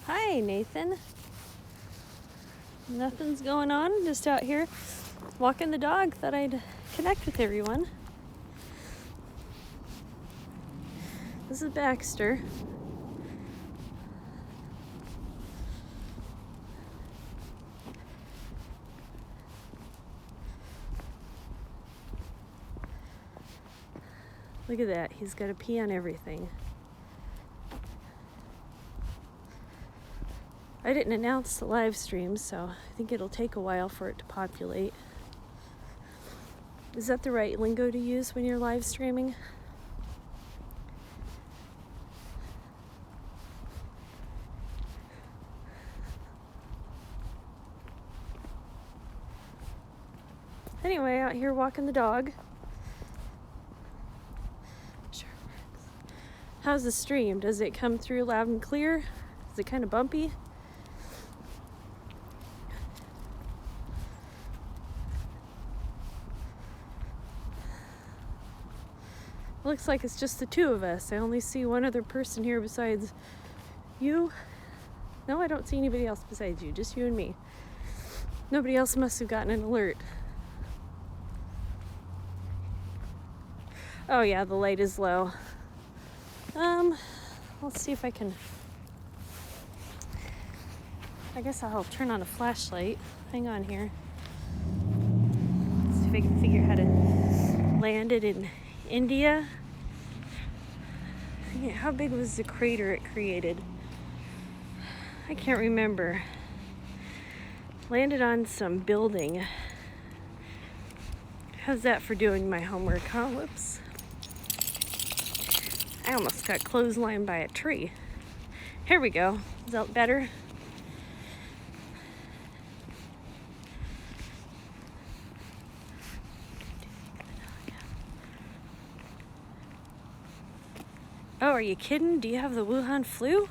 Hi, Nathan. Nothing's going on, just out here walking the dog. Thought I'd connect with everyone. This is Baxter. Look at that, he's got a pee on everything. I didn't announce the live stream, so I think it'll take a while for it to populate. Is that the right lingo to use when you're live streaming? Anyway, out here walking the dog. Sure. How's the stream? Does it come through loud and clear? Is it kind of bumpy? Looks like it's just the two of us. I only see one other person here besides you. No, I don't see anybody else besides you, just you and me. Nobody else must have gotten an alert. Oh yeah, the light is low. Let's see if I can... I guess I'll turn on a flashlight. Hang on here. Let's see if I can figure out how to land it in India. How big was the crater it created? I can't remember. Landed on some building. How's that for doing my homework, huh? Whoops. I almost got clotheslined by a tree. Here we go. Is that better? Oh, are you kidding? Do you have the Wuhan flu?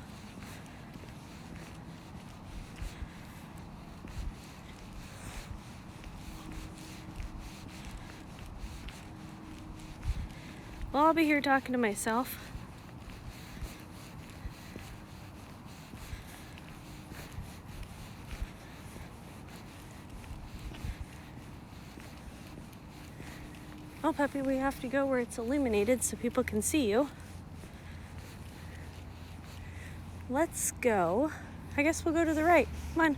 Well, I'll be here talking to myself. Oh, puppy, we have to go where it's illuminated so people can see you. Let's go. I guess we'll go to the right. Come on.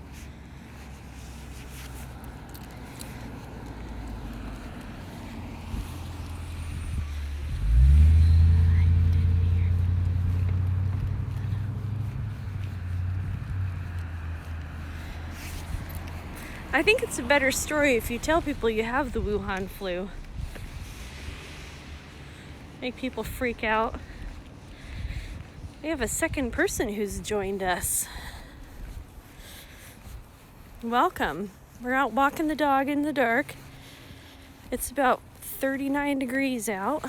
I think it's a better story if you tell people you have the Wuhan flu. Make people freak out. We have a second person who's joined us. Welcome. We're out walking the dog in the dark. It's about 39 degrees out.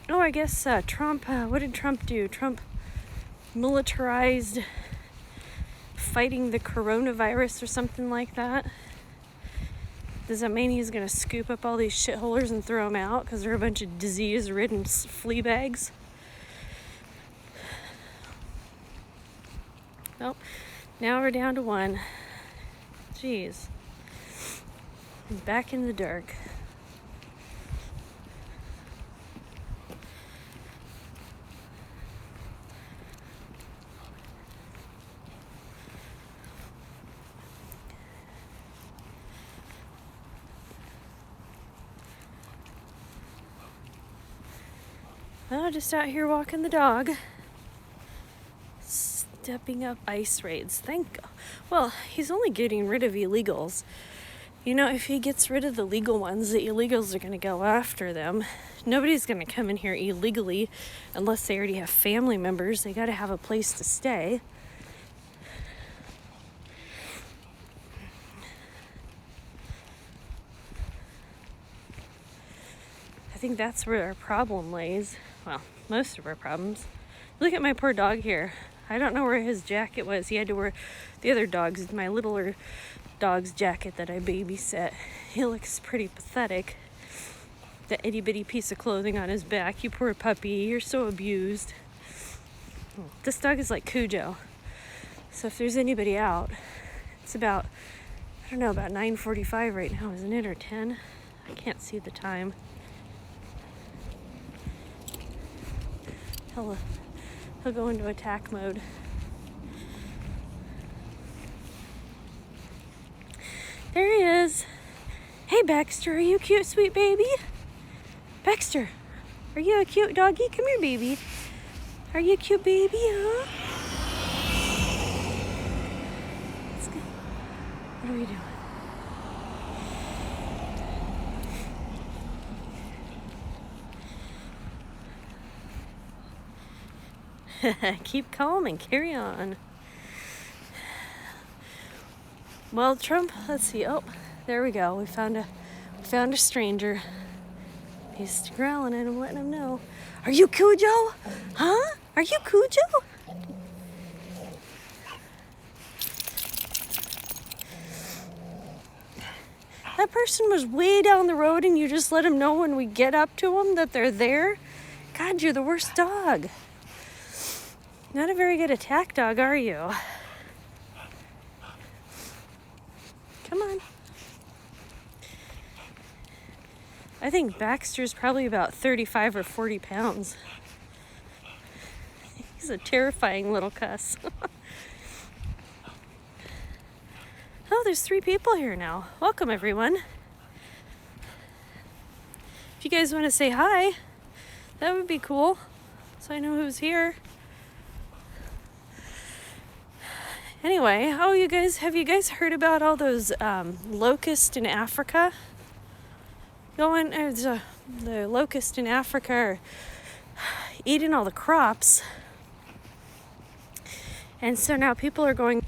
Oh, I guess Trump, what did Trump do? Trump militarized fighting the coronavirus or something like that. Does that mean he's going to scoop up all these shitholers and throw them out because they're a bunch of disease-ridden flea bags? Nope. Now we're down to one. Jeez. I'm back in the dark. Oh, just out here walking the dog. Stepping up ice raids. Well, he's only getting rid of illegals. You know, if he gets rid of the legal ones, the illegals are going to go after them. Nobody's going to come in here illegally unless they already have family members. They got to have a place to stay. I think that's where our problem lays. Well, most of our problems. Look at my poor dog here. I don't know where his jacket was. He had to wear the other dog's, my littler dog's jacket that I babysit. He looks pretty pathetic. The itty bitty piece of clothing on his back. You poor puppy, you're so abused. This dog is like Cujo. So if there's anybody out, it's about, I don't know, about 9:45 right now, isn't it? Or 10? I can't see the time. He'll go into attack mode. There he is. Hey, Baxter, are you cute, sweet baby? Baxter, are you a cute doggy? Come here, baby. Are you a cute baby, huh? Let's go. What are we doing? Keep calm and carry on. Well, Trump, let's see. Oh, there we go. We found a stranger. He's growling at him, letting him know. Are you Cujo? Huh? Are you Cujo? That person was way down the road and you just let him know when we get up to them that they're there? God, you're the worst dog. Not a very good attack dog, are you? Come on. I think Baxter's probably about 35 or 40 pounds. He's a terrifying little cuss. Oh, there's 3 people here now. Welcome, everyone. If you guys want to say hi, that would be cool, so I know who's here. Anyway, have you guys heard about all those locusts in Africa? The locusts in Africa are eating all the crops. And so now people are going...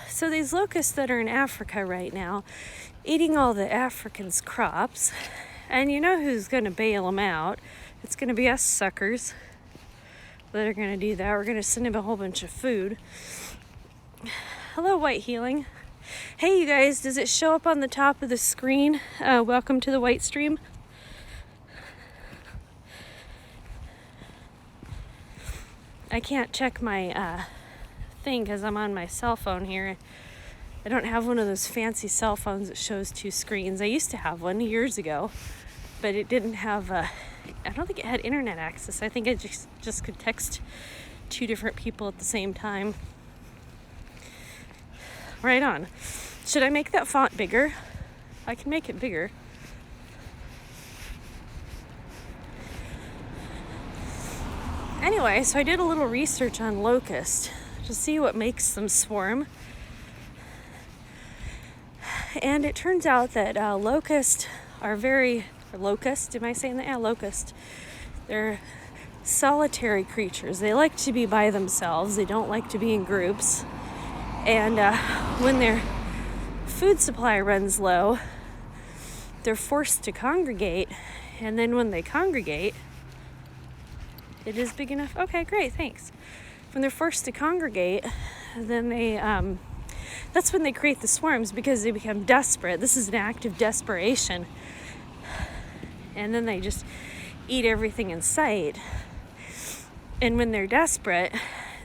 So these locusts that are in Africa right now, eating all the Africans' crops, and you know who's going to bail them out? It's going to be us suckers that are going to do that. We're going to send them a whole bunch of food. Hello, White Healing. Hey, you guys, does it show up on the top of the screen? Welcome to the White Stream. I can't check my thing because I'm on my cell phone here. I don't have one of those fancy cell phones that shows 2 screens. I used to have one years ago, but it didn't have I don't think it had internet access. I think I just could text 2 different people at the same time. Right on. Should I make that font bigger? I can make it bigger. Anyway, so I did a little research on locusts to see what makes them swarm. And it turns out that locusts are locust, am I saying that? Yeah, locust. They're solitary creatures. They like to be by themselves. They don't like to be in groups. And when their food supply runs low, they're forced to congregate. And then when they congregate, it is big enough. Okay, great, thanks. When they're forced to congregate, then they, that's when they create the swarms because they become desperate. This is an act of desperation. And then they just eat everything in sight. And when they're desperate,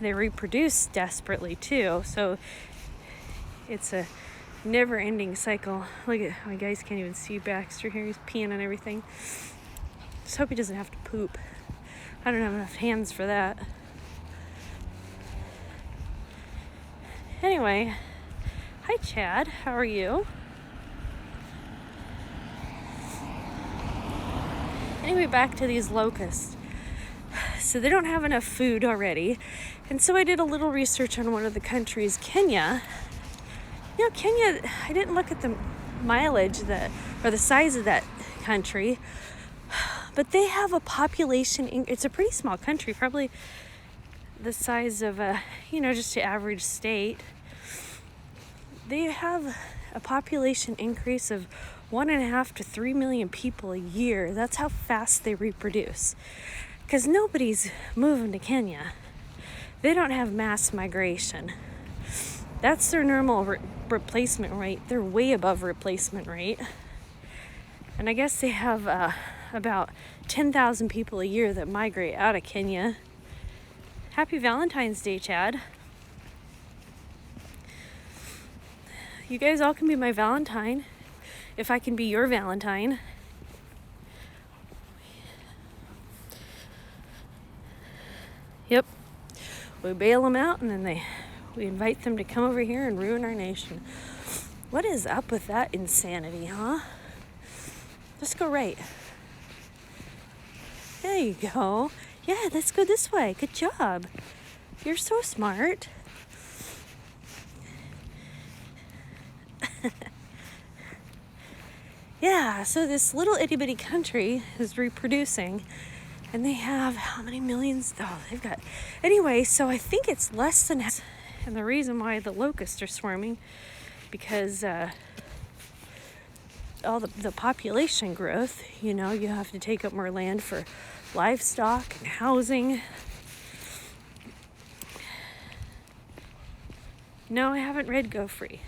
they reproduce desperately too. So it's a never-ending cycle. Look at my guys can't even see Baxter here. He's peeing on everything. Just hope he doesn't have to poop. I don't have enough hands for that. Anyway, hi Chad, how are you? Anyway, back to these locusts. So they don't have enough food already. And so I did a little research on one of the countries, Kenya. You know, Kenya, I didn't look at the mileage or the size of that country, but they have a population, it's a pretty small country, probably the size of just the average state. They have a population increase of 1.5 to 3 million people a year. That's how fast they reproduce. Because nobody's moving to Kenya. They don't have mass migration. That's their normal replacement rate. They're way above replacement rate. And I guess they have about 10,000 people a year that migrate out of Kenya. Happy Valentine's Day, Chad. You guys all can be my Valentine if I can be your Valentine. Yep. We bail them out and then we invite them to come over here and ruin our nation. What is up with that insanity, huh? Let's go right. There you go. Yeah, let's go this way. Good job. You're so smart. Yeah, so this little itty bitty country is reproducing, and they have how many millions? Oh, they've got. Anyway, so I think it's less than. And the reason why the locusts are swarming, because all the population growth, you know, you have to take up more land for livestock and housing. No, I haven't read Go Free.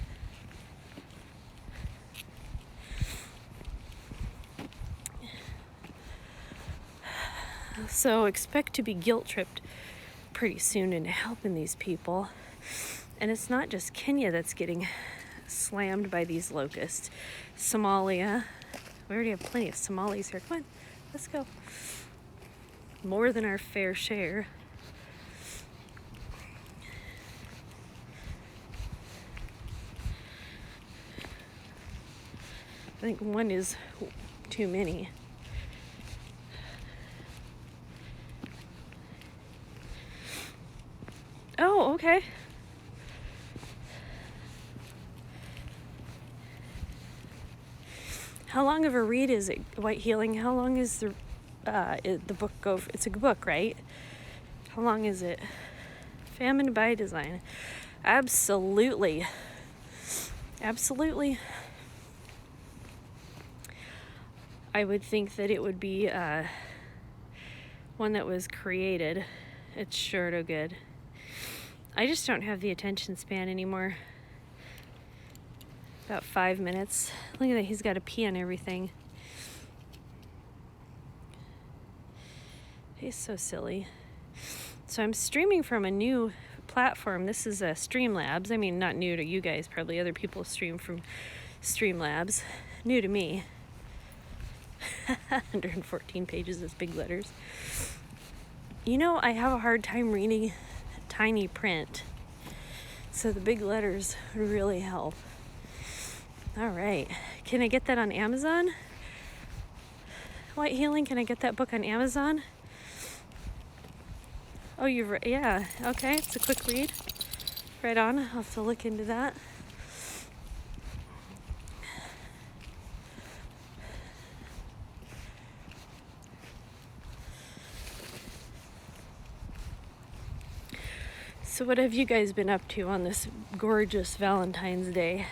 So expect to be guilt-tripped pretty soon into helping these people. And it's not just Kenya that's getting slammed by these locusts. Somalia. We already have plenty of Somalis here. Come on, let's go. More than our fair share. I think one is too many. Oh, okay. How long of a read is it, White Healing? How long is the book go? It's a book, right? How long is it? Famine by Design. Absolutely. Absolutely. I would think that it would be one that was created. It's sure to good. I just don't have the attention span anymore. About 5 minutes. Look at that, he's got a pee on everything. He's so silly. So I'm streaming from a new platform. This is Streamlabs. I mean, not new to you guys, probably other people stream from Streamlabs. New to me. 114 pages is big letters. You know, I have a hard time reading tiny print, so the big letters would really help. All right, can I get that on Amazon? White Healing, can I get that book on Amazon? Oh, yeah, okay, it's a quick read. Right on, I'll have to look into that. So what have you guys been up to on this gorgeous Valentine's Day?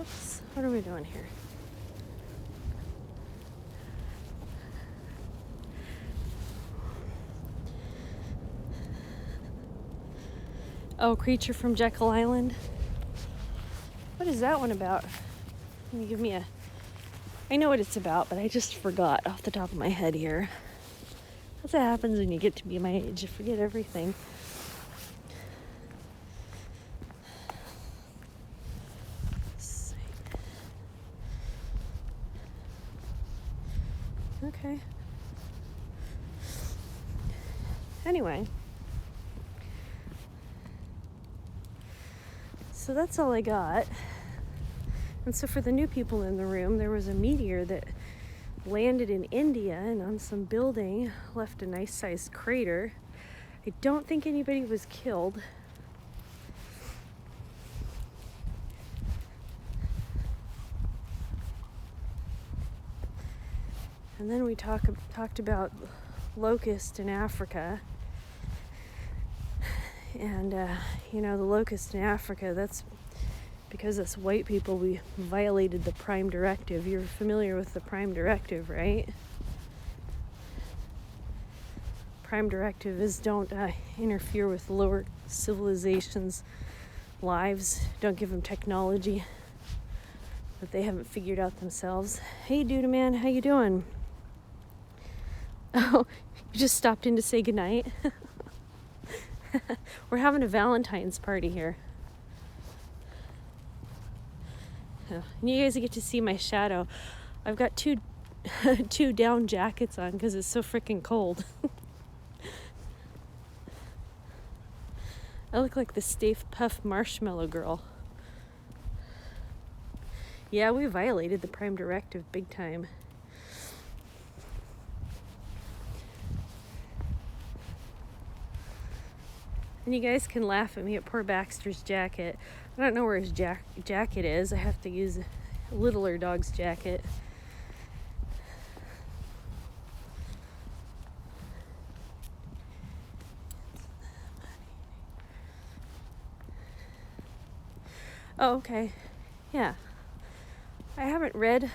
Oops, what are we doing here? Oh, Creature from Jekyll Island. What is that one about? Can you give me I know what it's about, but I just forgot off the top of my head here. That's what happens when you get to be my age. You forget everything. Okay. Anyway. So that's all I got. And so for the new people in the room, there was a meteor that landed in India and on some building left a nice sized crater. I don't think anybody was killed. And then we talked about locust in Africa. And, the locust in Africa, that's because us white people, we violated the Prime Directive. You're familiar with the Prime Directive, right? Prime Directive is don't interfere with lower civilizations' lives. Don't give them technology that they haven't figured out themselves. Hey, dude, man, how you doing? Oh, you just stopped in to say goodnight? We're having a Valentine's party here. And you guys get to see my shadow. I've got two down jackets on because it's so freaking cold. I look like the Stay Puft Marshmallow Girl. Yeah, we violated the Prime Directive big time. And you guys can laugh at me at poor Baxter's jacket. I don't know where his jacket is. I have to use a littler dog's jacket. Oh, okay. Yeah. I haven't read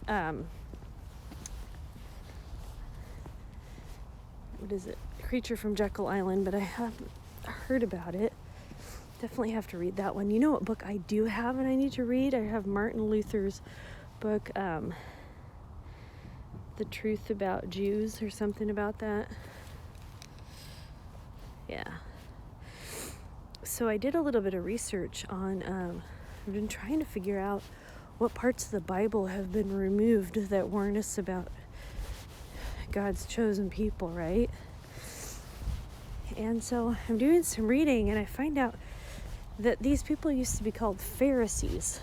what is it? Creature from Jekyll Island, but I haven't heard about it. Definitely have to read that one. You know what book I do have and I need to read? I have Martin Luther's book, The Truth About Jews, or something about that. Yeah. So I did a little bit of research on, I've been trying to figure out what parts of the Bible have been removed that warn us about God's chosen people, right? And so I'm doing some reading and I find out that these people used to be called Pharisees.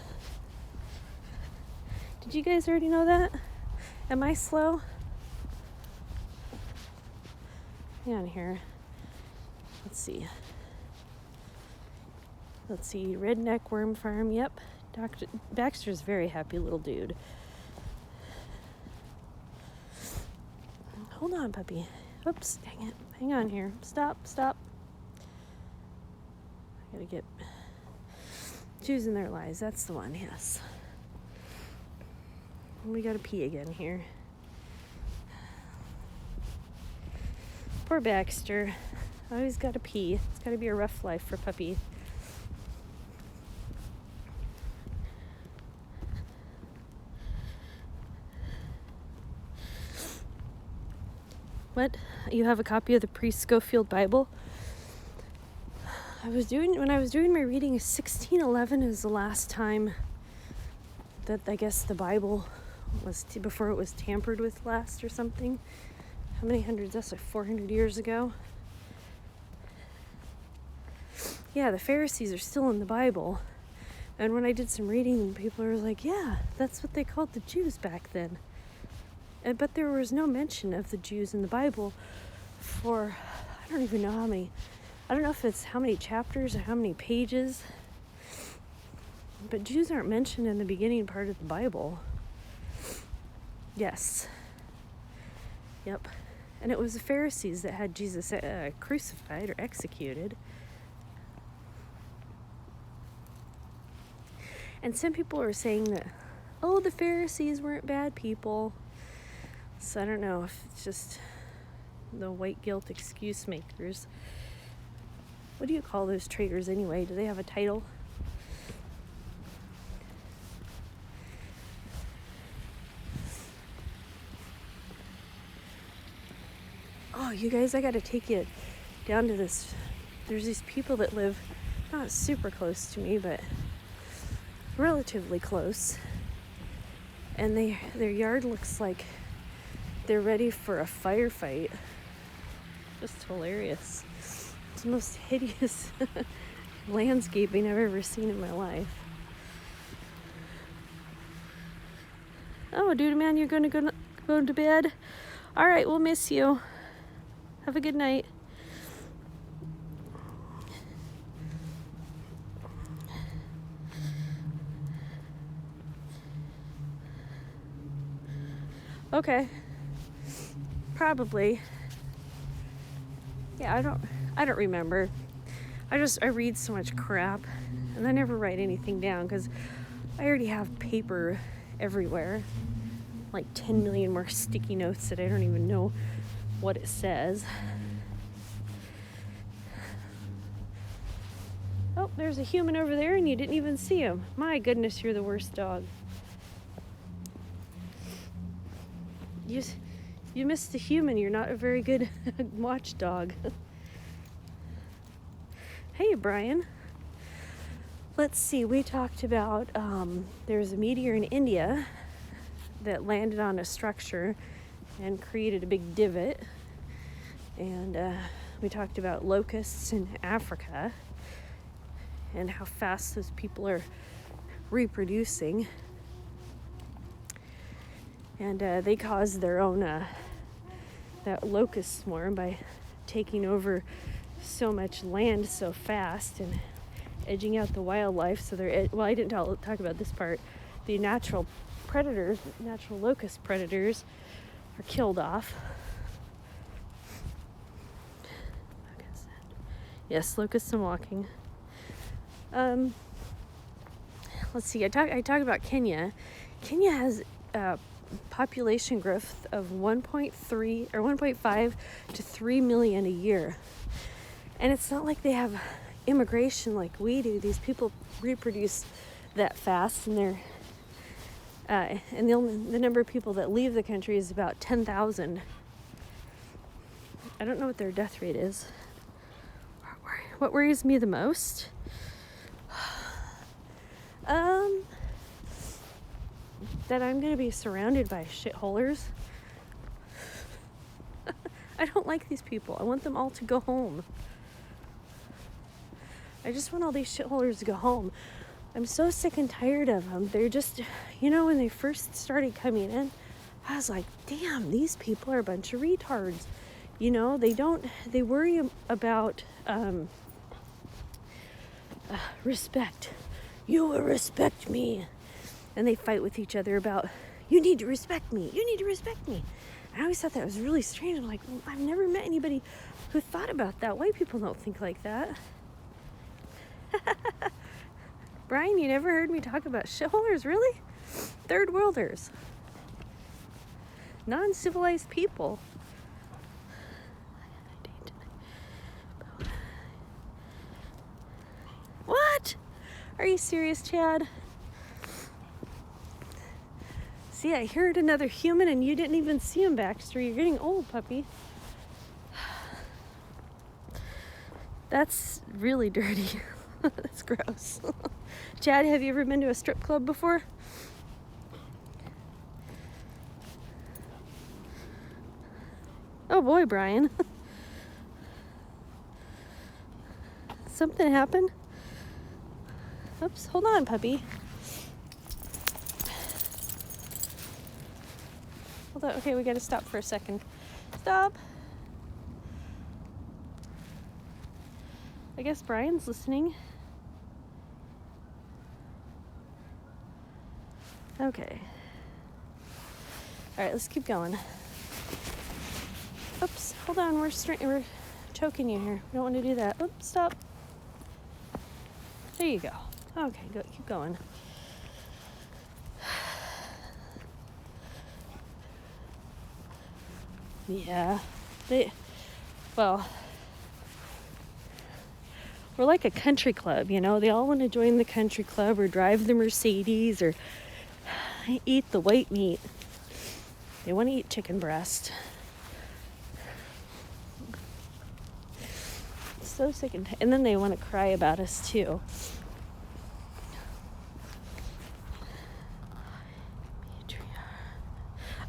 Did you guys already know that? Am I slow? Hang on here. Let's see. Redneck Worm Farm. Yep. Dr. Baxter's a very happy little dude. Hold on, puppy. Oops, dang it. Hang on here. Stop. I gotta get choosing their lives. That's the one, yes. We gotta pee again here. Poor Baxter. Always gotta pee. It's gotta be a rough life for puppy. What? You have a copy of the Pre-Scofield Bible? When I was doing my reading, 1611 is the last time that I guess the Bible was, before it was tampered with last or something. How many hundreds? That's like 400 years ago. Yeah, the Pharisees are still in the Bible. And when I did some reading, people were like, yeah, that's what they called the Jews back then. But there was no mention of the Jews in the Bible for, I don't even know how many, I don't know if it's how many chapters or how many pages, but Jews aren't mentioned in the beginning part of the Bible. Yes. Yep. And it was the Pharisees that had Jesus crucified or executed. And some people are saying that, oh, the Pharisees weren't bad people. So I don't know if it's just the white guilt excuse makers. What do you call those traitors anyway? Do they have a title? Oh, you guys, I gotta take you down to this. There's these people that live not super close to me, but relatively close. And their yard looks like they're ready for a firefight. Just hilarious. It's the most hideous landscaping I've ever seen in my life. Oh, dude, man, you're gonna go to bed? All right, we'll miss you. Have a good night. Okay. Probably. Yeah, I don't remember. I read so much crap, and I never write anything down because I already have paper everywhere, like 10 million more sticky notes that I don't even know what it says. Oh, there's a human over there and you didn't even see him. My goodness, you're the worst dog. You missed the human. You're not a very good watchdog. Hey, Brian. Let's see. We talked about there's a meteor in India that landed on a structure and created a big divot. And we talked about locusts in Africa and how fast those people are reproducing. And they caused their own that locust swarm by taking over so much land so fast and edging out the wildlife. So I didn't talk about this part. The natural locust predators are killed off. Yes, locusts and walking. Let's see. I talked about Kenya. Kenya has population growth of 1.3 or 1.5 to 3 million a year, and it's not like they have immigration like we do. These people reproduce that fast, and they're and the number of people that leave the country is about 10,000. I don't know what their death rate is. What worries me the most? That I'm going to be surrounded by shitholers. I don't like these people. I want them all to go home. I just want all these shitholers to go home. I'm so sick and tired of them. They're just, when they first started coming in, I was like, damn, these people are a bunch of retards. They worry about respect. You will respect me. And they fight with each other about, you need to respect me. You need to respect me. I always thought that was really strange. I'm like, well, I've never met anybody who thought about that. White people don't think like that. Brian, you never heard me talk about shitholers, really? Third worlders. Non-civilized people. What? Are you serious, Chad? See, I heard another human and you didn't even see him, Baxter. You're getting old, puppy. That's really dirty. That's gross. Chad, have you ever been to a strip club before? Oh boy, Brian. Something happened? Oops, hold on, puppy. Hold on. Okay, we gotta stop for a second. Stop. I guess Brian's listening. Okay. All right, let's keep going. Oops, hold on. We're choking you here. We don't want to do that. Oops, stop. There you go. Okay, go. Keep going. Yeah. We're like a country club, They all want to join the country club or drive the Mercedes or eat the white meat. They want to eat chicken breast. So sick and then they want to cry about us too.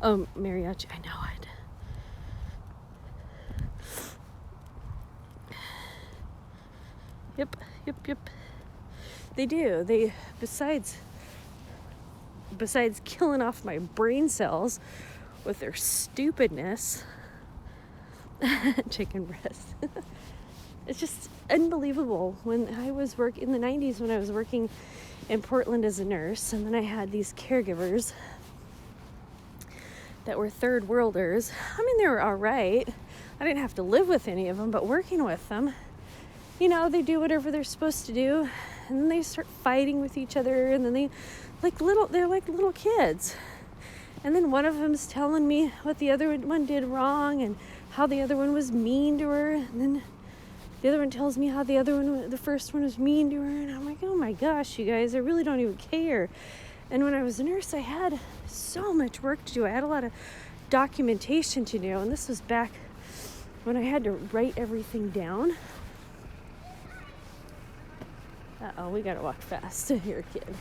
Oh, mariachi, I know it. Yep. They do. They besides killing off my brain cells with their stupidness. Chicken breast. It's just unbelievable. When I was in the 90s, when I was working in Portland as a nurse, and then I had these caregivers that were third worlders. I mean, they were all right. I didn't have to live with any of them, but working with them, they do whatever they're supposed to do, and then they start fighting with each other, and then they're like little kids. And then one of them's telling me what the other one did wrong and how the other one was mean to her, and then the other one tells me how the first one was mean to her, and I'm like, oh my gosh, you guys, I really don't even care. And when I was a nurse, I had so much work to do. I had a lot of documentation to do, and this was back when I had to write everything down. Uh-oh, we gotta walk fast. You're a kid.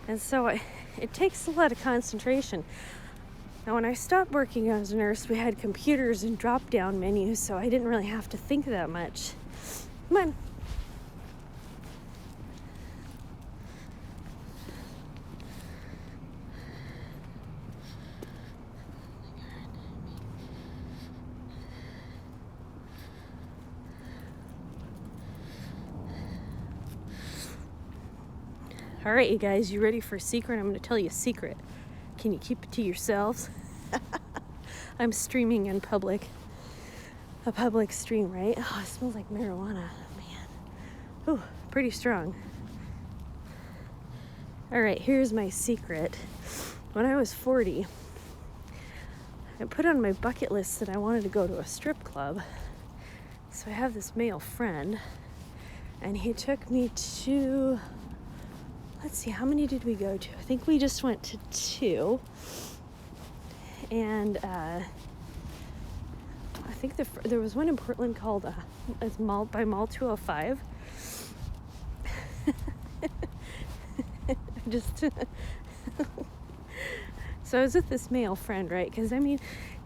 And so it takes a lot of concentration. Now, when I stopped working as a nurse, we had computers and drop-down menus, so I didn't really have to think that much. Come on. All right, you guys, you ready for a secret? I'm going to tell you a secret. Can you keep it to yourselves? I'm streaming in public. A public stream, right? Oh, it smells like marijuana, man. Ooh, pretty strong. All right, here's my secret. When I was 40, I put on my bucket list that I wanted to go to a strip club. So I have this male friend, and he took me to... Let's see, how many did we go to? I think we just went to 2. And I think there was one in Portland called Mall 205. So I was with this male friend, right? Because, I mean,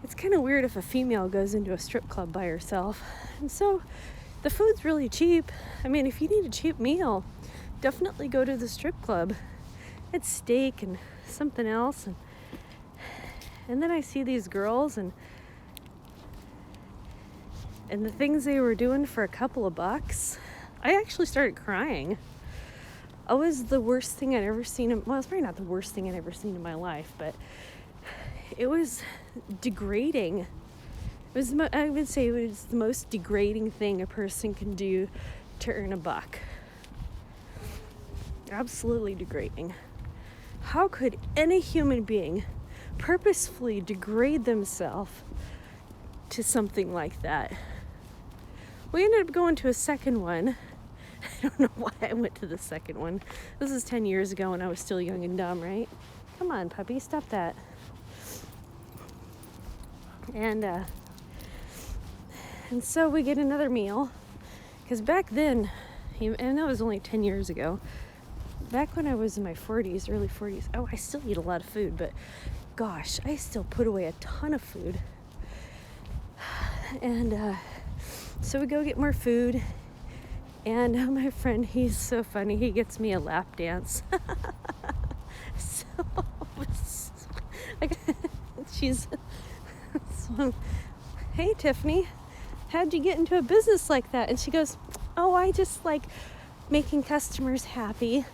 it's kind of weird if a female goes into a strip club by herself. And so the food's really cheap. I mean, if you need a cheap meal, definitely go to the strip club. It's steak and something else, and then I see these girls and the things they were doing for a couple of bucks. I actually started crying. It was the worst thing I'd ever seen. Well, it's probably not the worst thing I'd ever seen in my life, but it was degrading. I would say it was the most degrading thing a person can do to earn a buck. Absolutely degrading. How could any human being purposefully degrade themselves to something like that? We ended up going to a second one. I don't know why I went to the second one. This is 10 years ago when I was still young and dumb, right? Come on, puppy, stop that. And so we get another meal. Because back then, and that was only 10 years ago, back when I was in my 40s, early 40s, I still eat a lot of food, but gosh, I still put away a ton of food. And so we go get more food, and my friend, he's so funny, he gets me a lap dance. She's so, hey Tiffany, how'd you get into a business like that? And she goes, oh, I just like making customers happy.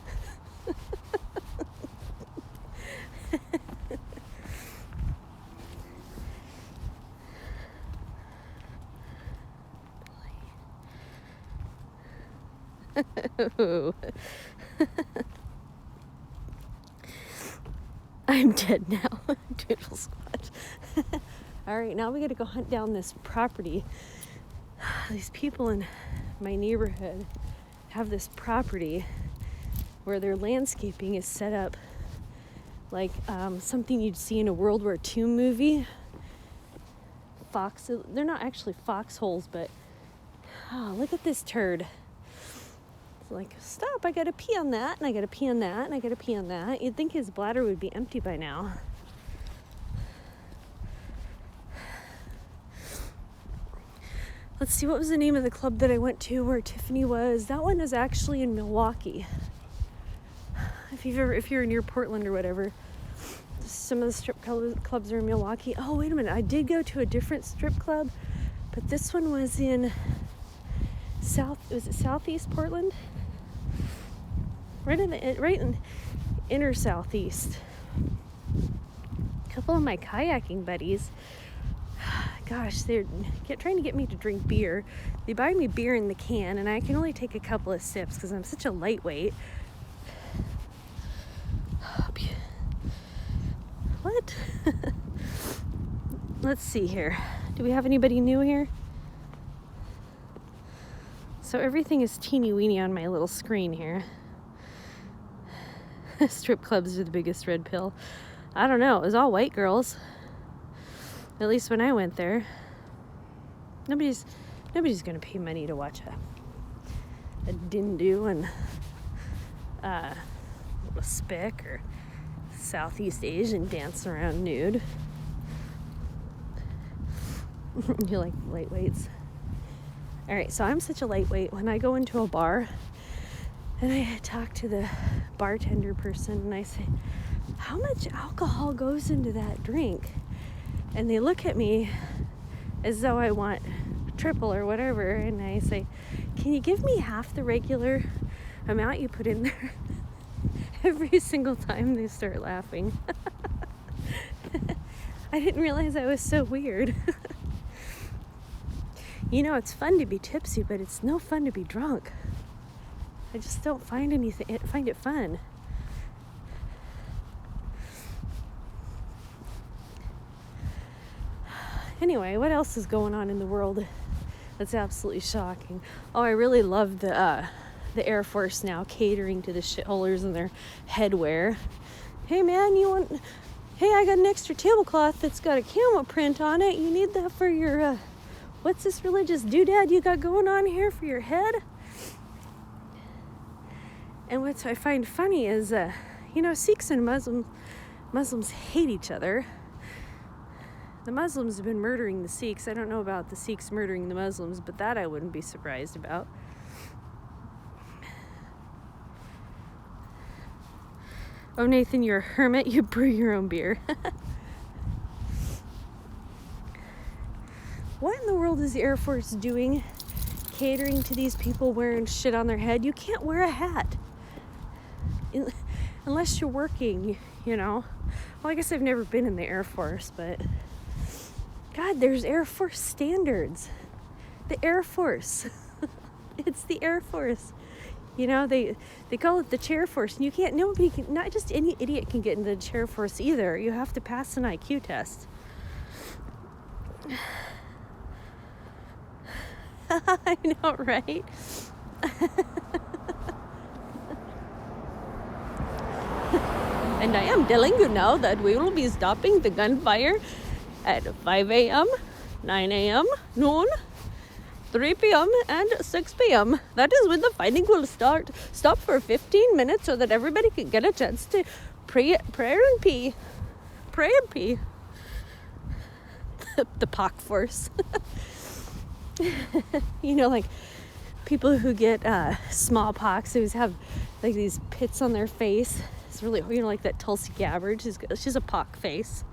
I'm dead now. Doodle squat. All right, now we got to go hunt down this property. These people in my neighborhood have this property where their landscaping is set up like something you'd see in a World War II movie. They're not actually foxholes, but look at this turd. It's like, stop, I gotta pee on that, and I gotta pee on that, and I gotta pee on that. You'd think his bladder would be empty by now. Let's see, what was the name of the club that I went to where Tiffany was? That one is actually in Milwaukee. If you're near Portland or whatever, some of the strip clubs are in Milwaukee. Oh, wait a minute, I did go to a different strip club, but this one was in Southeast Portland? Right in inner Southeast. A couple of my kayaking buddies gosh, they're trying to get me to drink beer. They buy me beer in the can, and I can only take a couple of sips because I'm such a lightweight. What? Let's see here. Do we have anybody new here? So everything is teeny weeny on my little screen here. Strip clubs are the biggest red pill. I don't know. It was all white girls. At least when I went there. Nobody's gonna pay money to watch a dindu and a spick or Southeast Asian dance around nude. You like lightweights? All right, so I'm such a lightweight. When I go into a bar and I talk to the bartender person and I say, how much alcohol goes into that drink? And they look at me as though I want triple or whatever, and I say, can you give me half the regular amount you put in there? Every single time they start laughing. I didn't realize I was so weird. You know, it's fun to be tipsy, but it's no fun to be drunk. I just don't find it fun. Anyway, what else is going on in the world that's absolutely shocking? Oh, I really love the Air Force now catering to the shitholers and their headwear. Hey man, hey, I got an extra tablecloth that's got a camel print on it. You need that for your, what's this religious doodad you got going on here for your head? And what I find funny is, Sikhs and Muslims hate each other. The Muslims have been murdering the Sikhs. I don't know about the Sikhs murdering the Muslims, but that I wouldn't be surprised about. Oh, Nathan, you're a hermit. You brew your own beer. What in the world is the Air Force doing catering to these people wearing shit on their head? You can't wear a hat. Unless you're working, Well, I guess I've never been in the Air Force, but God, there's Air Force standards. The Air Force. It's the Air Force. They call it the Chair Force. And not just any idiot can get into the Chair Force either. You have to pass an IQ test. I know, right? And I am telling you now that we will be stopping the gunfire at 5 a.m., 9 a.m., noon, 3 p.m., and 6 p.m. That is when the fighting will start. Stop for 15 minutes so that everybody can get a chance to prayer and pee. Pray and pee. The POC force. Like people who get smallpox, who have like these pits on their face. It's really, like that Tulsi Gabbard. She's a POC face.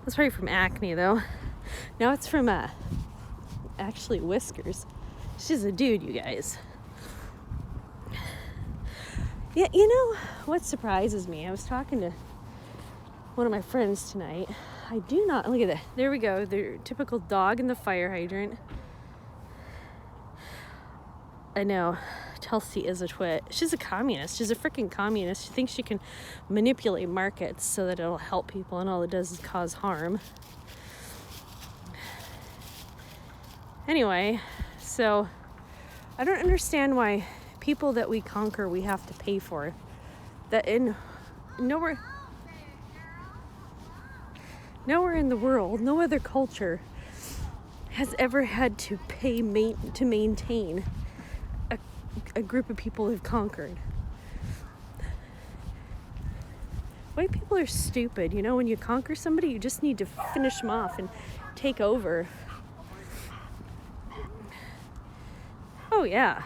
That's probably from acne, though. No, it's from actually whiskers. She's a dude, you guys. Yeah, what surprises me? I was talking to one of my friends tonight. I do not, look at that. There we go. The typical dog in the fire hydrant. I know. Tulsi is a twit. She's a communist. She's a freaking communist. She thinks she can manipulate markets so that it'll help people, and all it does is cause harm. Anyway, so I don't understand why people that we conquer we have to pay for. That nowhere in the world, no other culture has ever had to pay to maintain a group of people who've conquered. White people are stupid. When you conquer somebody, you just need to finish them off and take over. Oh, yeah.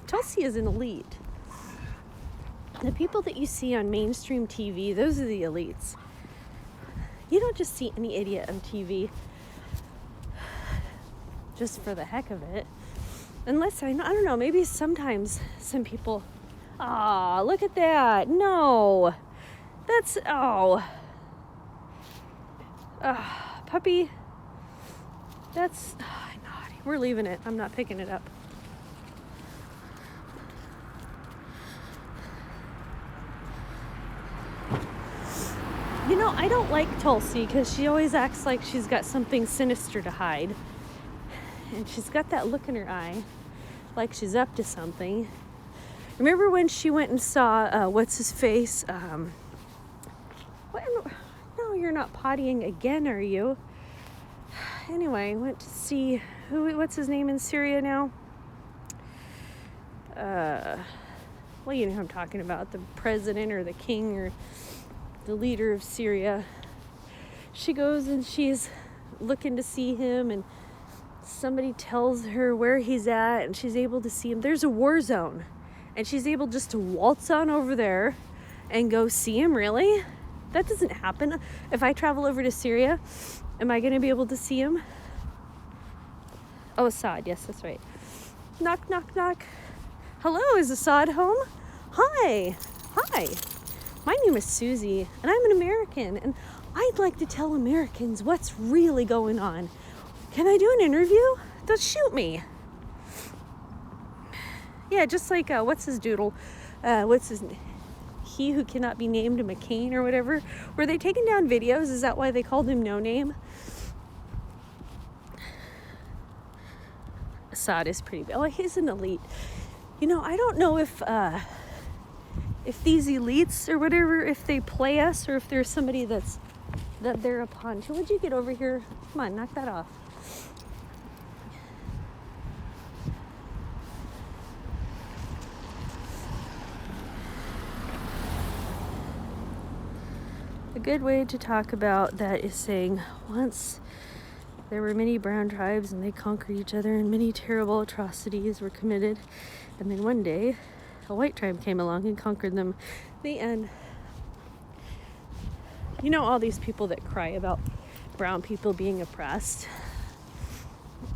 Tulsi is an elite. The people that you see on mainstream TV, those are the elites. You don't just see any idiot on TV just for the heck of it. Unless, I don't know, maybe sometimes some people, look at that. No. Puppy. That's naughty. We're leaving it. I'm not picking it up. You know, I don't like Tulsi because she always acts like she's got something sinister to hide. And she's got that look in her eye like she's up to something. Remember when she went and saw, what's his face? No, you're not pottying again, are you? Anyway, went to see, what's his name in Syria now? Well, you know who I'm talking about. The president or the king or the leader of Syria. She goes and she's looking to see him, and somebody tells her where he's at, and she's able to see him. There's a war zone, and she's able just to waltz on over there and go see him. Really? That doesn't happen. If I travel over to Syria, am I going to be able to see him? Oh, Assad. Yes, that's right. Knock, knock, knock. Hello, is Assad home? Hi. My name is Susie, and I'm an American, and I'd like to tell Americans what's really going on. Can I do an interview? Don't shoot me. Yeah, just like, what's his doodle? He who cannot be named, McCain or whatever. Were they taking down videos? Is that why they called him No Name? Assad is pretty bad. Oh, he's an elite. You know, I don't know if these elites or whatever, if they play us or if there's somebody that they're upon. Would you get over here? Come on, knock that off. A good way to talk about that is saying, once there were many brown tribes and they conquered each other and many terrible atrocities were committed, and then one day a white tribe came along and conquered them. The end. You know, all these people that cry about brown people being oppressed,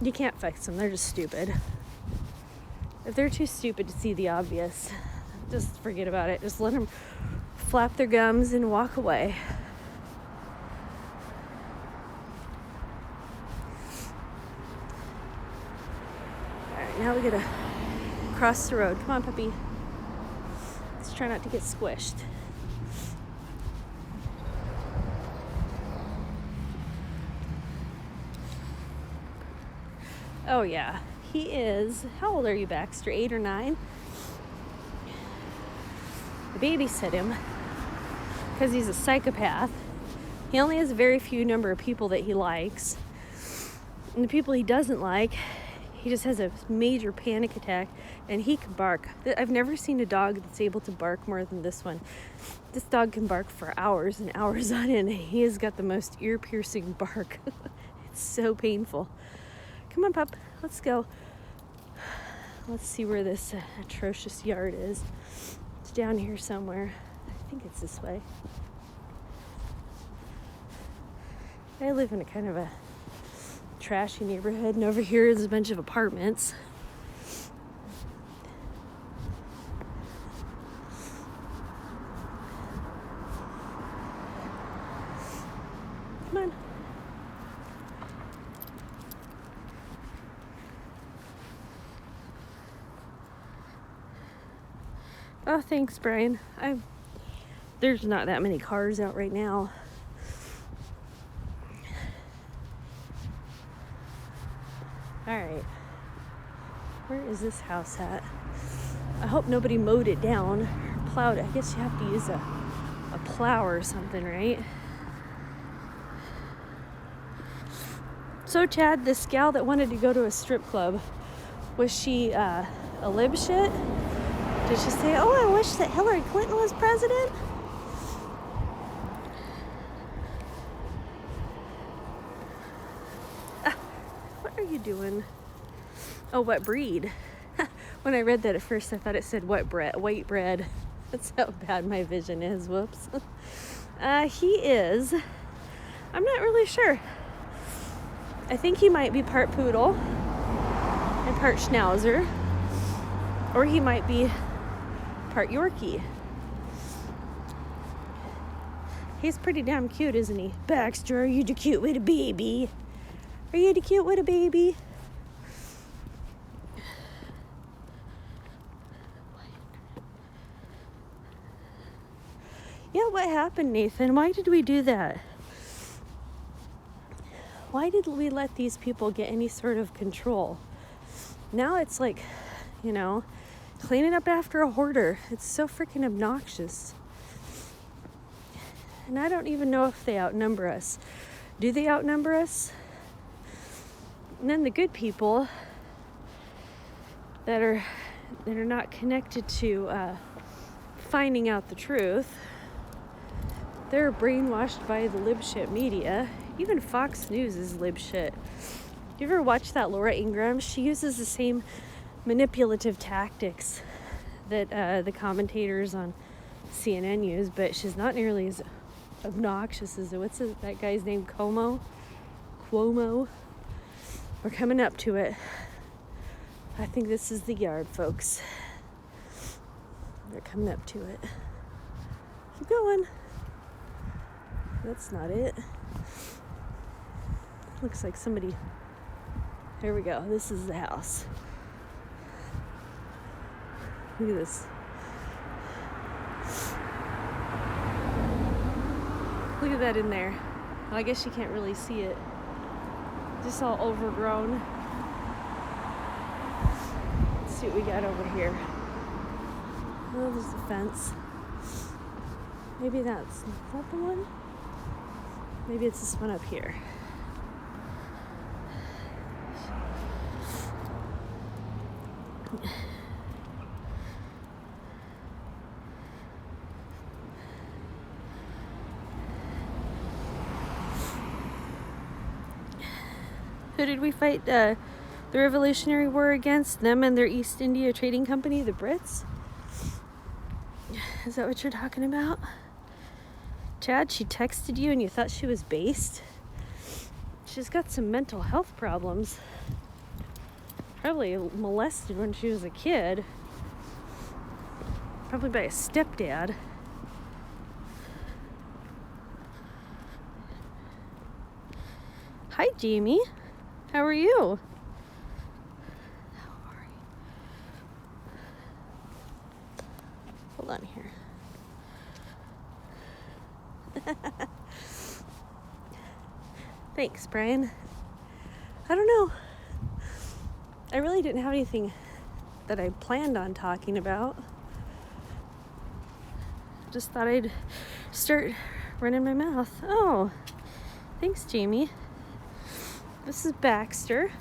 you can't fix them. They're just stupid. If they're too stupid to see the obvious, just forget about it. Just let them flap their gums and walk away. Alright, now we gotta cross the road. Come on, puppy. Let's try not to get squished. Oh yeah, he is. How old are you, Baxter? 8 or 9? I babysit him because he's a psychopath. He only has a very few number of people that he likes, and the people he doesn't like, he just has a major panic attack, and he can bark. I've never seen a dog that's able to bark more than this one. This dog can bark for hours and hours on end. He has got the most ear-piercing bark. It's so painful. Come on, pup. Let's go. Let's see where this atrocious yard is. It's down here somewhere. I think it's this way. I live in a kind of a trashy neighborhood, and over here is a bunch of apartments. Come on. Oh, thanks, Brian. There's not that many cars out right now. Alright. Where is this house at? I hope nobody mowed it down. Plowed it. I guess you have to use a plow or something, right? So, Chad, this gal that wanted to go to a strip club, was she a lib shit? Did she say, oh, I wish that Hillary Clinton was president? What are you doing? Oh, what breed? When I read that at first, I thought it said white bread. That's how bad my vision is. Whoops. He is, I'm not really sure. I think he might be part poodle and part schnauzer, or he might be part Yorkie. He's pretty damn cute, isn't he? Baxter, are you the cute with a baby? Are you the cute with a baby? Yeah, what happened, Nathan? Why did we do that? Why did we let these people get any sort of control? Now it's like, cleaning up after a hoarder. It's so freaking obnoxious. And I don't even know if they outnumber us. Do they outnumber us? And then the good people that are not connected to finding out the truth, they're brainwashed by the lib shit media. Even Fox News is lib shit. You ever watch that Laura Ingraham? She uses the same manipulative tactics that the commentators on CNN use, but she's not nearly as obnoxious as that guy's name, Cuomo. We're coming up to it. I think this is the yard, folks. They're coming up to it. Keep going. That's not it. Looks like somebody... There we go. This is the house. Look at this. Look at that in there. Well, I guess you can't really see it. Just all overgrown. Let's see what we got over here. Oh, there's the fence. Maybe is that the one? Maybe it's this one up here. Who did we fight the Revolutionary War against? Them and their East India Trading Company, the Brits? Is that what you're talking about? Chad, she texted you and you thought she was based? She's got some mental health problems. Probably molested when she was a kid. Probably by a stepdad. Hi, Jamie. How are you? Hold on here. Thanks, Brian. I don't know. I really didn't have anything that I planned on talking about. Just thought I'd start running my mouth. Oh, thanks, Jamie. This is Baxter.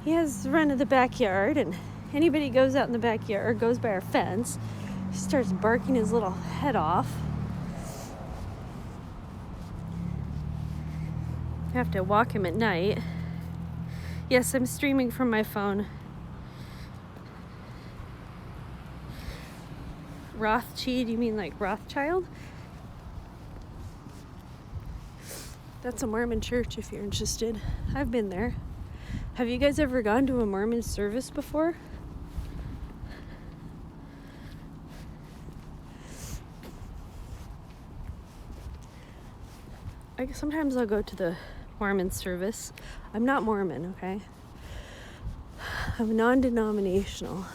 He has the run of the backyard, and anybody goes out in the backyard or goes by our fence, he starts barking his little head off. I have to walk him at night. Yes, I'm streaming from my phone. Rothschild, you mean like Rothschild? That's a Mormon church if you're interested. I've been there. Have you guys ever gone to a Mormon service before? Sometimes I'll go to the Mormon service. I'm not Mormon, okay? I'm non-denominational.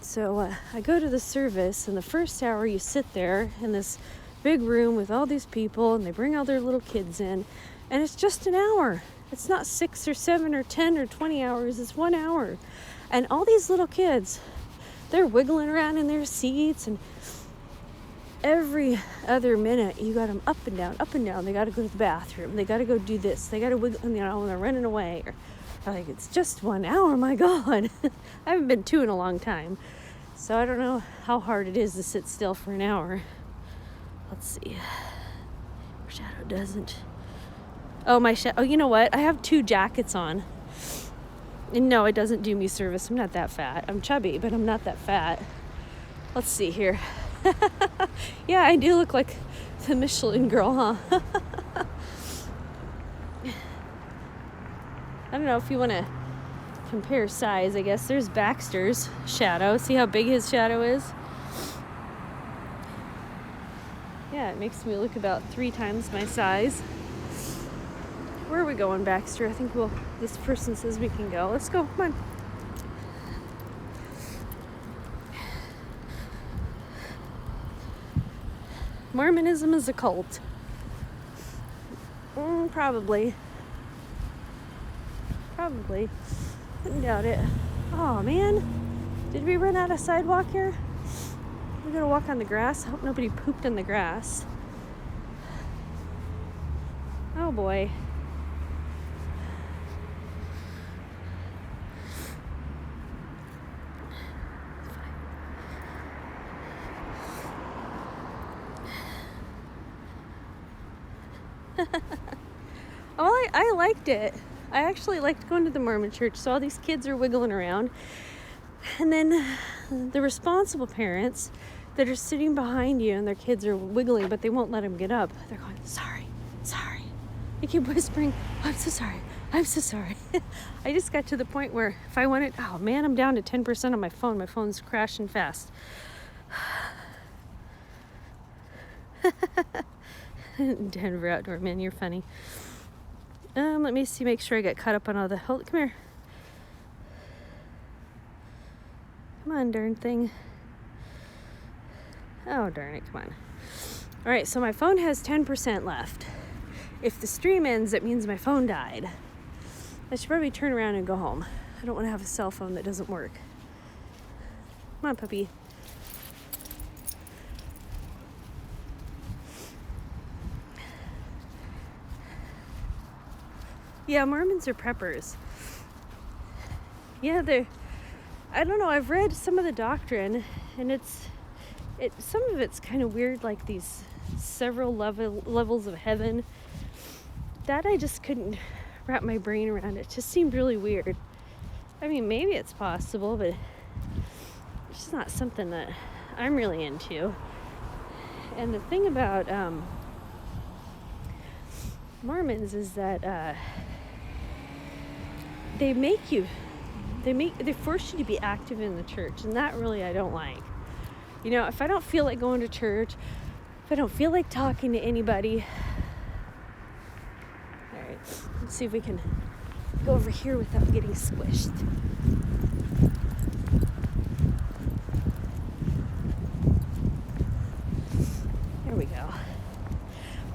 So I go to the service, and the first hour you sit there in this big room with all these people, and they bring all their little kids in, and it's just an hour. It's not 6 or 7 or 10 or 20 hours. It's 1 hour. And all these little kids, they're wiggling around in their seats, and every other minute you got them up and down, up and down. They got to go to the bathroom. They got to go do this. They got to wiggle, and they're running away. Or like, it's just 1 hour. My God. I haven't been to in a long time. So I don't know how hard it is to sit still for an hour. Let's see. Shadow doesn't. Oh, oh, you know what? I have 2 jackets on. And no, it doesn't do me service. I'm not that fat. I'm chubby, but I'm not that fat. Let's see here. Yeah, I do look like the Michelin girl, huh? I don't know if you want to compare size. I guess there's Baxter's shadow. See how big his shadow is? Yeah, it makes me look about 3 times my size. Where are we going, Baxter? I think this person says we can go. Let's go, come on. Mormonism is a cult. Probably. Wouldn't doubt it. Oh, man. Did we run out of sidewalk here? We're gonna walk on the grass. I hope nobody pooped in the grass. Oh, boy. Oh, I liked it. I actually liked going to the Mormon church. So all these kids are wiggling around. And then the responsible parents that are sitting behind you and their kids are wiggling, but they won't let them get up. They're going, sorry. They keep whispering, I'm so sorry. I just got to the point where if I wanted, oh man, I'm down to 10% on my phone. My phone's crashing fast. Denver Outdoor Man, you're funny. Let me see, make sure I get caught up on all the, come here. Come on, darn thing. Oh, darn it, come on. All right, so my phone has 10% left. If the stream ends, it means my phone died. I should probably turn around and go home. I don't want to have a cell phone that doesn't work. Come on, puppy. Yeah, Mormons are preppers. Yeah, I don't know, I've read some of the doctrine, and some of it's kind of weird, like these several levels of heaven. That I just couldn't wrap my brain around. It just seemed really weird. I mean, maybe it's possible, but it's just not something that I'm really into. And the thing about Mormons is that they force you to be active in the church, and that really I don't like. You know, if I don't feel like going to church, if I don't feel like talking to anybody, all right, let's see if we can go over here without getting squished. There we go.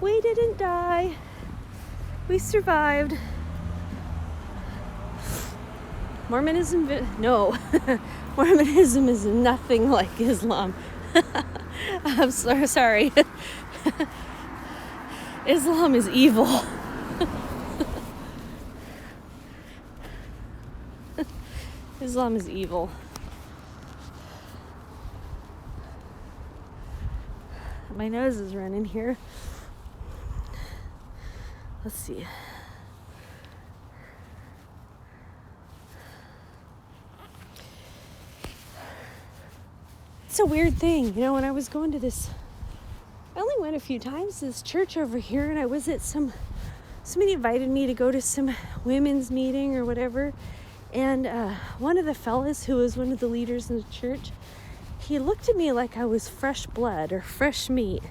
We didn't die. We survived. Mormonism is nothing like Islam. I'm sorry. Islam is evil. Islam is evil. My nose is running here. Let's see. It's a weird thing, you know, when I was going to this, I only went a few times to this church over here, and I was at somebody invited me to go to some women's meeting or whatever, and one of the fellas who was one of the leaders in the church, he looked at me like I was fresh blood or fresh meat.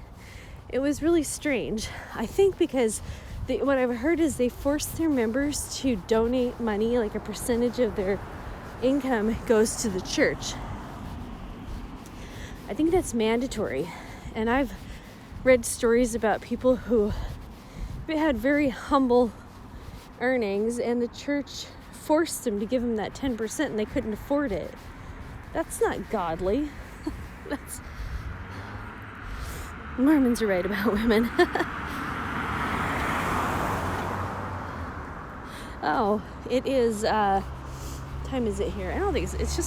It was really strange. I think because what I've heard is they force their members to donate money, like a percentage of their income goes to the church. I think that's mandatory. And I've read stories about people who had very humble earnings, and the church forced them to give them that 10% and they couldn't afford it. That's not godly. Mormons are right about women. Oh, it is, time is it here? I don't think it's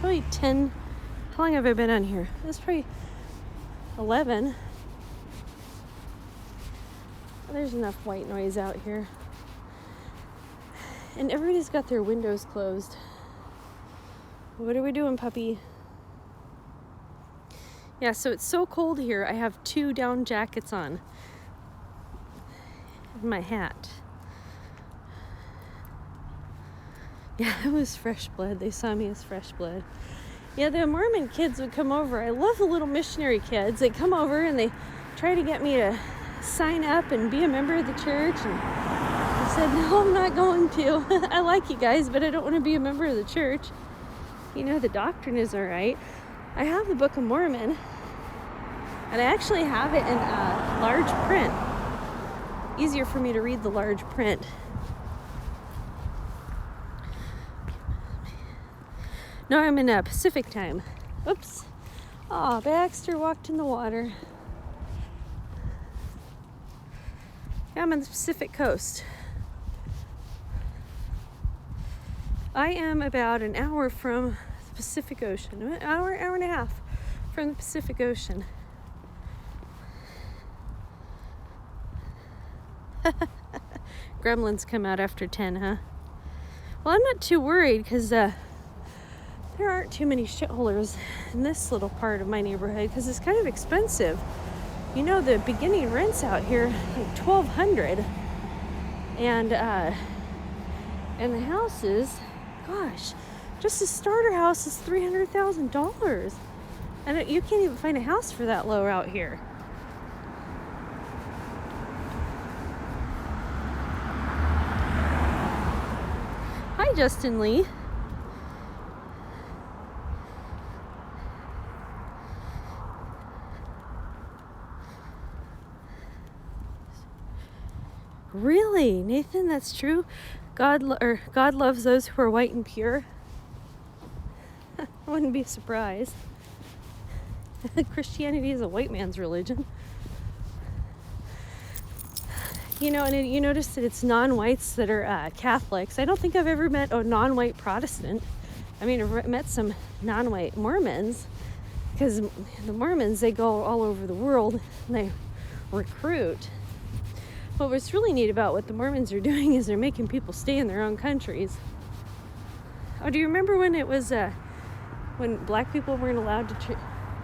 probably 10. How long have I been on here? It's probably 11. There's enough white noise out here. And everybody's got their windows closed. What are we doing, puppy? Yeah, so it's so cold here. I have 2 down jackets on. And my hat. Yeah, it was fresh blood. They saw me as fresh blood. Yeah, the Mormon kids would come over. I love the little missionary kids. They come over and they tried to get me to sign up and be a member of the church, and I said, no, I'm not going to. I like you guys, but I don't want to be a member of the church. You know, the doctrine is all right. I have the Book of Mormon, and I actually have it in large print. Easier for me to read the large print. No, I'm in Pacific time. Oops. Oh, Baxter walked in the water. Yeah, I'm on the Pacific coast. I am about an hour from the Pacific Ocean. An hour and a half from the Pacific Ocean. Gremlins come out after 10, huh? Well, I'm not too worried because there aren't too many shitholers in this little part of my neighborhood because it's kind of expensive. You know, the beginning rents out here like $1,200, and the houses, gosh, just a starter house is $300,000, and you can't even find a house for that low out here. Hi, Justin Lee. Really, Nathan? That's true. God loves those who are white and pure. I wouldn't be surprised. Christianity is a white man's religion. You know, and you notice that it's non-whites that are Catholics. I don't think I've ever met a non-white Protestant. I mean, I've met some non-white Mormons, because the Mormons, they go all over the world and they recruit. But what's really neat about what the Mormons are doing is they're making people stay in their own countries. Oh, do you remember when it was when black people weren't allowed to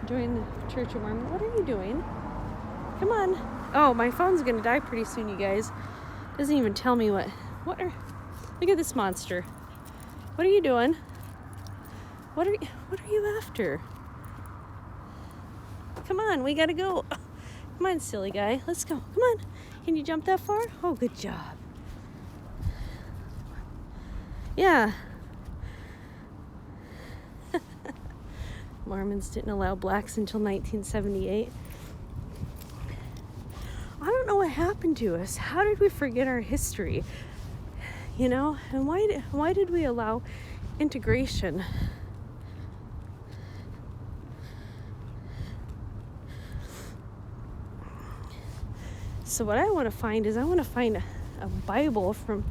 join the Church of Mormon? What are you doing? Come on. Oh, my phone's gonna die pretty soon, you guys. Doesn't even tell me what are. Look at this monster. What are you doing? What are you after? Come on, we gotta go. Come on, silly guy. Let's go. Come on. Can you jump that far? Oh, good job. Yeah. Mormons didn't allow blacks until 1978. I don't know what happened to us. How did we forget our history? You know, and why did we allow integration? So what I want to find is a Bible from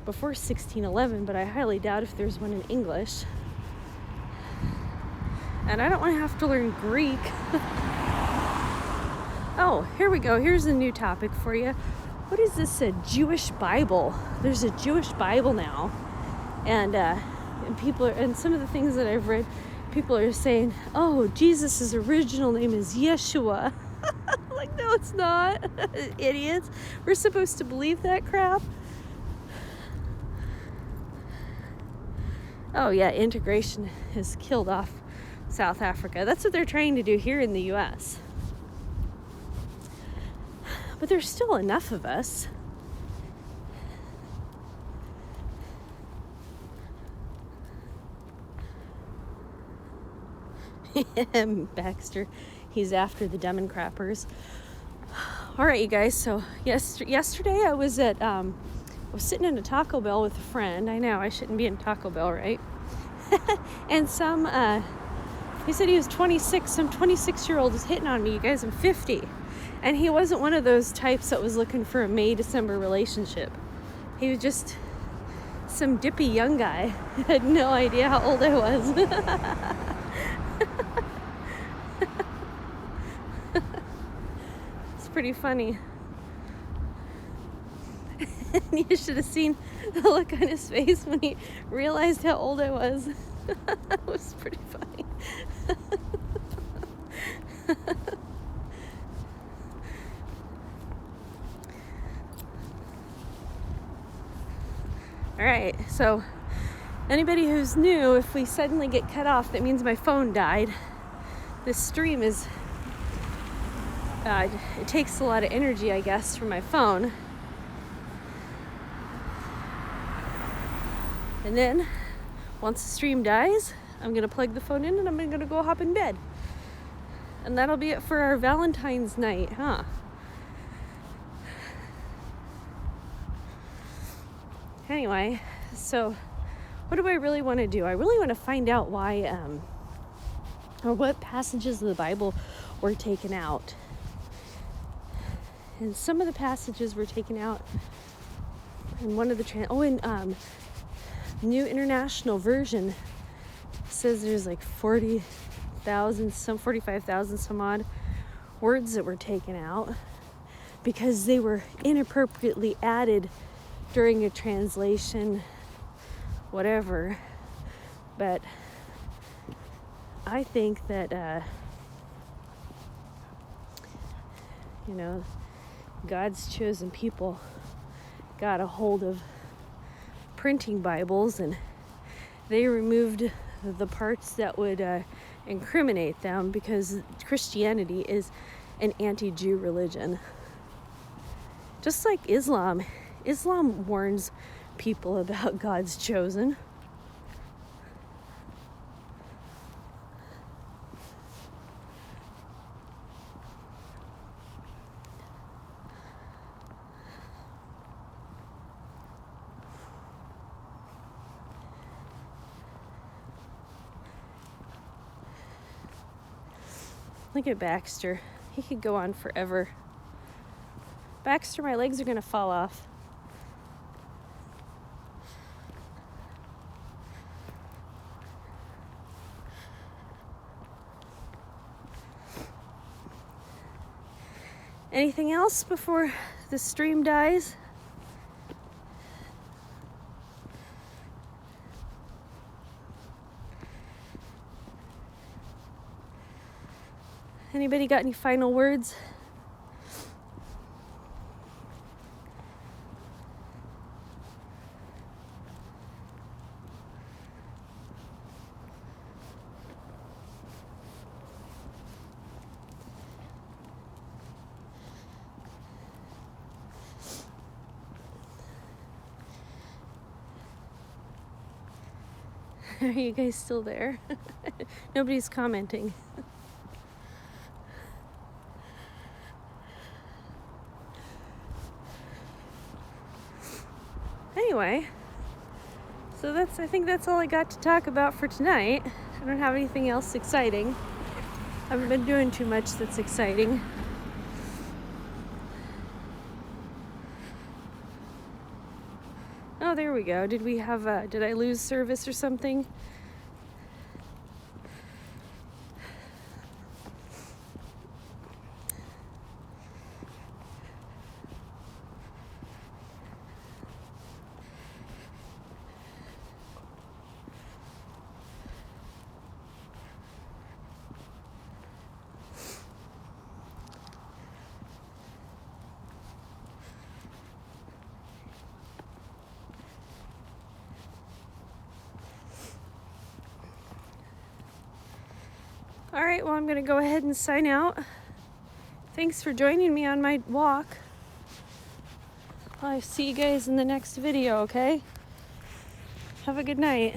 before 1611, but I highly doubt if there's one in English. And I don't want to have to learn Greek. Oh, here we go. Here's a new topic for you. What is this, a Jewish Bible? There's a Jewish Bible now. And people and some of the things that I've read, people are saying, oh, Jesus' original name is Yeshua. Like, no, it's not. Idiots. We're supposed to believe that crap. Oh, yeah, integration has killed off South Africa. That's what they're trying to do here in the U.S. But there's still enough of us. Baxter, he's after the Democrappers. All right, you guys. So yesterday I was at I was sitting in a Taco Bell with a friend. I know I shouldn't be in Taco Bell, right? And he said he was 26. Some 26-year-old was hitting on me. You guys, I'm 50. And he wasn't one of those types that was looking for a May-December relationship. He was just some dippy young guy. I had no idea how old I was. It's pretty funny. You should have seen the look on his face when he realized how old I was. It was pretty funny. All right, so anybody who's new, if we suddenly get cut off, that means my phone died. This stream is it takes a lot of energy, I guess, from my phone. And then once the stream dies, I'm gonna plug the phone in and I'm gonna go hop in bed. And that'll be it for our Valentine's night, huh? Anyway, so what do I really want to do? I really want to find out why, or what passages of the Bible were taken out. And some of the passages were taken out in one of the New International Version says there's like 40,000, some 45,000 some odd words that were taken out because they were inappropriately added during a translation, whatever. But I think that God's chosen people got a hold of printing Bibles and they removed the parts that would incriminate them, because Christianity is an anti-Jew religion. Just like Islam. Islam warns people about God's chosen. Look at Baxter. He could go on forever. Baxter, my legs are gonna fall off. Anything else before the stream dies? Anybody got any final words? Are you guys still there? Nobody's commenting. Anyway, so I think that's all I got to talk about for tonight. I don't have anything else exciting. I haven't been doing too much that's exciting. Oh, there we go. Did I lose service or something? All right, well, I'm going to go ahead and sign out. Thanks for joining me on my walk. I'll see you guys in the next video, okay? Have a good night.